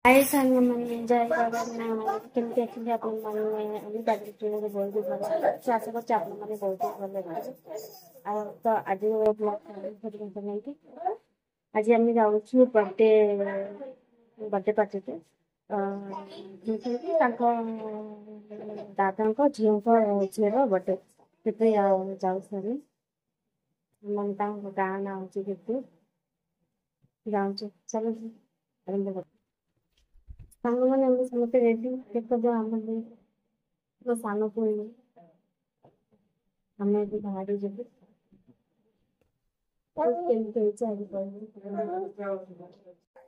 हाय संग मैंने जय जगन्नाथ केमती अच्छे आप मैंने बहुत ही भल अच्छे आशा कर मैंने बहुत ही भल तो आज नहीं आज आम जाऊँ बर्थडे बर्थडे पार्टी टे दादा झील झीर बर्थडे से जाऊँ सर मैंने गाँ ना हूँ केतु जाऊँ चलो आरंभ कर सामने समस्त रेडी देखो जो आम सान को आम बाहर जब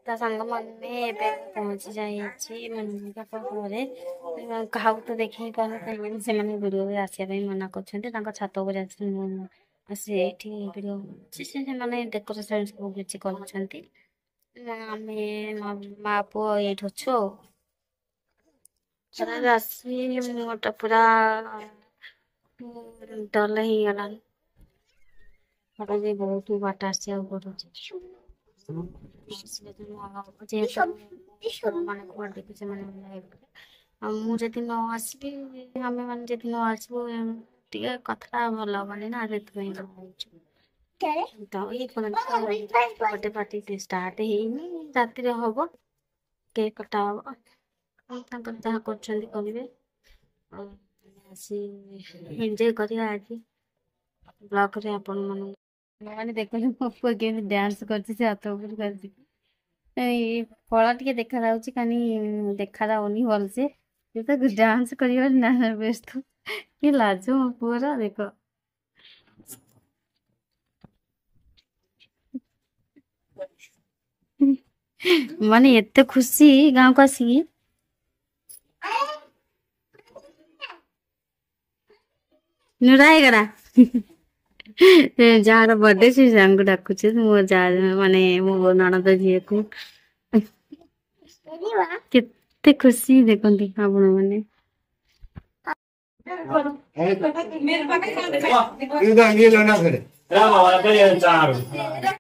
ता सांग मैंने पहुंची जाइए मम्मी घरे क्या तो देखे कहीं से वीडियो आसपा मना कर छत उपर वीडियो से डेकोरेशन सब किसी कर माँ पुओ ये अच्छु राशि मोटा पूरा डल ही गला बहुत बाट आसा पड़े मुझे न आसबी आम मैंने न आसबू टे कथा भल हेनी ना से तो ये बर्थडे पार्टी स्टार्ट है राति हम केक कटा हम जहाँ करेंगे एंजॉय करिया आज ब्लॉग रे आपण मैंने देखो मो पुआ के डांस करछे हाथ ऊपर कर फल टे देखा जाऊँगी कहीं देखा जाऊनी भल से तो डांस कर ना व्यस्त कि लाज मो पुअर देख माने एते खुशी गाँव को आसिकी नुरागरा जार बर्थडे से को डाकुचे मो जा माने मो ननद झील को केते खुशी देखती आपण मैंने